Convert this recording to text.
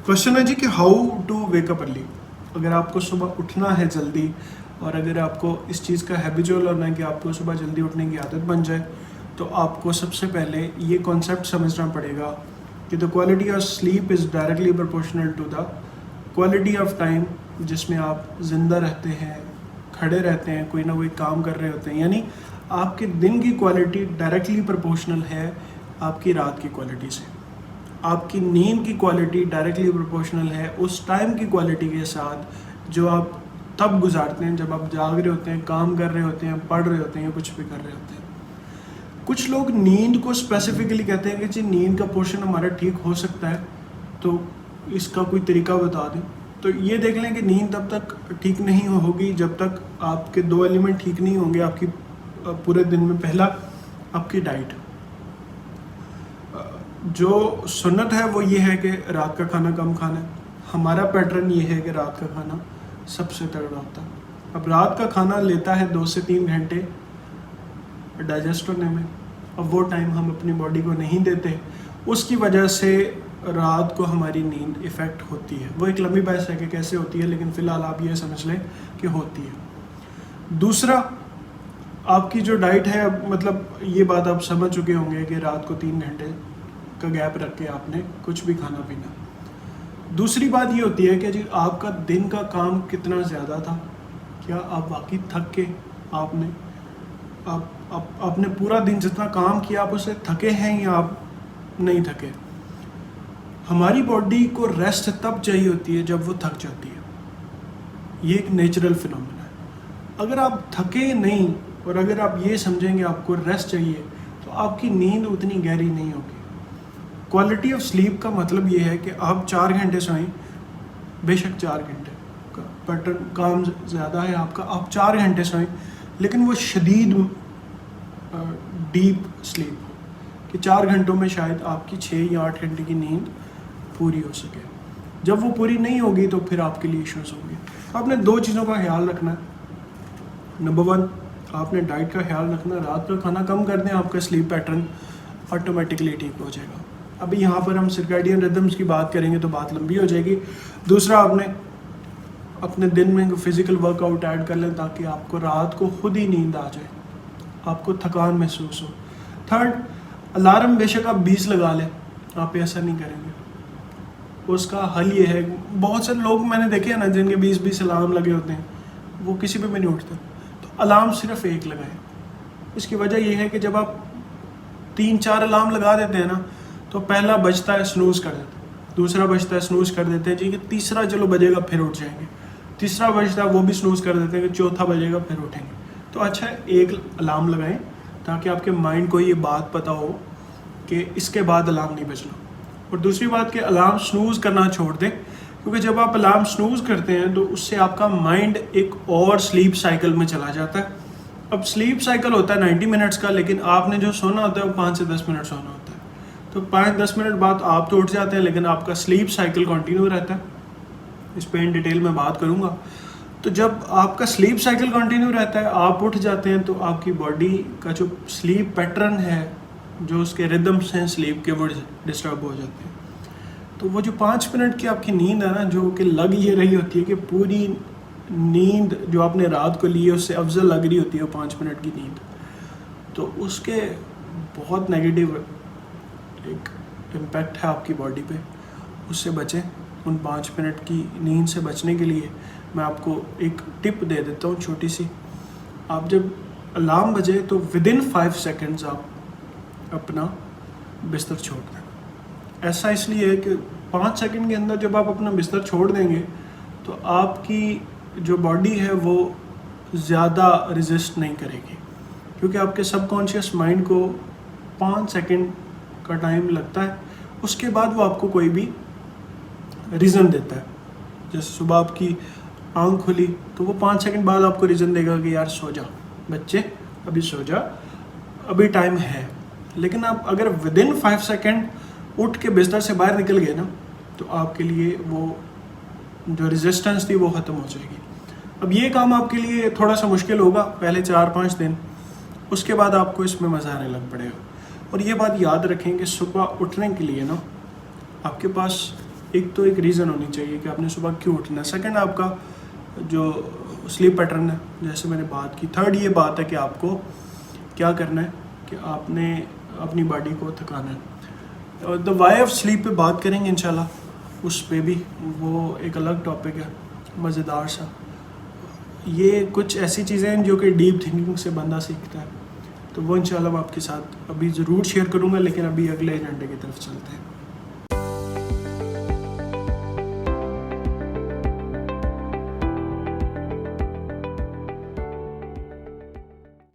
Question है जी कि how to wake up early. अगर आपको सुबह उठना है जल्दी और अगर आपको इस चीज़ का हैबिचुअल होना है कि आपको सुबह जल्दी उठने की आदत बन जाए, तो आपको सबसे पहले ये कॉन्सेप्ट समझना पड़ेगा कि the quality of sleep is directly proportional to the quality of time जिसमें आप ज़िंदा रहते हैं, खड़े रहते हैं, कोई ना कोई काम कर रहे होते हैं। यानी आपके दिन की क्वालिटी डायरेक्टली प्रोपोर्शनल है आपकी रात की क्वालिटी से। आपकी नींद की क्वालिटी डायरेक्टली प्रोपोर्शनल है उस टाइम की क्वालिटी के साथ जो आप तब गुजारते हैं जब आप जाग रहे होते हैं, काम कर रहे होते हैं, पढ़ रहे होते हैं, कुछ भी कर रहे होते हैं। कुछ लोग नींद को स्पेसिफिकली कहते हैं कि जी नींद का पोर्शन हमारा ठीक हो सकता है, तो इसका कोई तरीका बता दें। तो ये देख लें कि नींद तब तक ठीक नहीं होगी जब तक आपके दो एलिमेंट ठीक नहीं होंगे आपकी पूरे दिन में। पहला, आपकी डाइट। जो सुन्नत है वो ये है कि रात का खाना कम खाना है। हमारा पैटर्न ये है कि रात का खाना सबसे तगड़ा होता है। अब रात का खाना लेता है 2 से 3 घंटे डाइजेस्ट होने में, अब वो टाइम हम अपनी बॉडी को नहीं देते, उसकी वजह से रात को हमारी नींद इफ़ेक्ट होती है। वो एक लंबी बहस है कि कैसे होती है, लेकिन फ़िलहाल आप ये समझ लें कि होती है। दूसरा, आपकी जो डाइट है, मतलब ये बात आप समझ चुके होंगे कि रात को 3 घंटे का गैप रख के आपने कुछ भी खाना पीना। दूसरी बात ये होती है कि जी आपका दिन का काम कितना ज़्यादा था, क्या आप वाकई थक के आपने पूरा दिन जितना काम किया आप उससे थके हैं या आप नहीं थके। हमारी बॉडी को रेस्ट तब चाहिए होती है जब वो थक जाती है, ये एक नेचुरल फिनोमेना है। अगर आप थके नहीं और अगर आप ये समझेंगे आपको रेस्ट चाहिए, तो आपकी नींद उतनी गहरी नहीं होगी। क्वालिटी ऑफ स्लीप का मतलब ये है कि आप 4 घंटे सोएं, बेशक 4 घंटे का पैटर्न काम ज़्यादा है आपका, आप 4 घंटे सोएं, लेकिन वो शदीद डीप स्लीप हो कि 4 घंटों में शायद आपकी 6 या 8 घंटे की नींद पूरी हो सके। जब वो पूरी नहीं होगी तो फिर आपके लिए इश्यूज होंगे। आपने 2 चीज़ों का ख्याल रखना है। नंबर 1, आपने डाइट का ख्याल रखना, रात का खाना कम कर दें, आपका स्लीप पैटर्न ऑटोमेटिकली ठीक हो जाएगा। अभी यहाँ पर हम सर्कैडियन रिदम्स की बात करेंगे तो बात लंबी हो जाएगी। दूसरा, आपने अपने दिन में फिज़िकल वर्कआउट ऐड कर लें ताकि आपको रात को खुद ही नींद आ जाए, आपको थकान महसूस हो। थर्ड, अलार्म बेशक आप 20 लगा लें, आप ऐसा नहीं करेंगे। उसका हल ये है, बहुत से लोग मैंने देखे हैं ना जिनके 20-20 अलार्म लगे होते हैं, वो किसी पे भी नहीं उठते। तो अलार्म सिर्फ 1 लगाएं। इसकी वजह यह है कि जब आप 3-4 अलार्म लगा देते हैं ना, तो पहला बजता है स्नूज़ कर देते हैं, दूसरा बजता है स्नूज़ कर देते हैं जी कि तीसरा चलो बजेगा फिर उठ जाएंगे, तीसरा बजता है वो भी स्नूज़ कर देते हैं कि चौथा बजेगा फिर उठेंगे। तो अच्छा है 1 अलार्म लगाएं ताकि आपके माइंड को ये बात पता हो कि इसके बाद अलार्म नहीं बजना। और दूसरी बात कि अलार्म स्नूज़ करना छोड़ दें, क्योंकि जब आप अलार्म स्नूज़ करते हैं तो उससे आपका माइंड एक और स्लीप साइकिल में चला जाता है। अब स्लीप साइकिल होता है 90 मिनट्स का, लेकिन आपने जो सोना होता है वो 5 से 10 मिनट सोना होता है। तो 5-10 मिनट बाद आप तो उठ जाते हैं, लेकिन आपका स्लीप साइकिल कंटिन्यू रहता है। इस पर इन डिटेल में बात करूँगा। तो जब आपका स्लीप साइकिल कंटिन्यू रहता है, आप उठ जाते हैं, तो आपकी बॉडी का जो स्लीप पैटर्न है, जो उसके रिदम्स हैं स्लीप के, वो डिस्टर्ब हो जाते हैं। तो वो जो 5 मिनट की आपकी नींद है ना, जो कि लग ये रही होती है कि पूरी नींद जो आपने रात को ली है उससे अफजल लग रही होती है 5 मिनट की नींद, तो उसके बहुत नेगेटिव एक इम्पैक्ट है आपकी बॉडी पे। उससे बचें। उन 5 मिनट की नींद से बचने के लिए मैं आपको एक टिप दे देता हूँ छोटी सी। आप जब अलार्म बजे तो विदिन 5 सेकेंड्स आप अपना बिस्तर छोड़ दें। ऐसा इसलिए है कि 5 सेकंड के अंदर जब आप अपना बिस्तर छोड़ देंगे तो आपकी जो बॉडी है वो ज़्यादा रेजिस्ट नहीं करेगी, क्योंकि आपके सबकॉन्शियस माइंड को 5 सेकंड का टाइम लगता है। उसके बाद वो आपको कोई भी रीज़न देता है। जैसे सुबह आपकी आँख खुली तो वो 5 सेकंड बाद आपको रीज़न देगा कि यार सो जा बच्चे, अभी सो जा, अभी टाइम है। लेकिन आप अगर विदिन 5 सेकंड उठ के बिस्तर से बाहर निकल गए ना, तो आपके लिए वो जो रेजिस्टेंस थी वो ख़त्म हो जाएगी। अब ये काम आपके लिए थोड़ा सा मुश्किल होगा पहले 4-5 दिन, उसके बाद आपको इसमें मज़ा आने लग पड़ेगा। और ये बात याद रखें कि सुबह उठने के लिए ना आपके पास एक तो एक रीज़न होनी चाहिए कि आपने सुबह क्यों उठना है। सेकंड आपका जो स्लीप पैटर्न है, जैसे मैंने बात की। थर्ड ये बात है कि आपको क्या करना है कि आपने अपनी बॉडी को थकाना है। द वाई ऑफ स्लीप पे बात करेंगे इंशाल्लाह, उस पे भी, वो एक अलग टॉपिक है मज़ेदार सा। ये कुछ ऐसी चीज़ें हैं जो कि डीप थिंकिंग से बंदा सीखता है, तो वो इंशाल्लाह मैं आपके साथ अभी ज़रूर शेयर करूँगा, लेकिन अभी अगले एजेंडे की तरफ चलते हैं।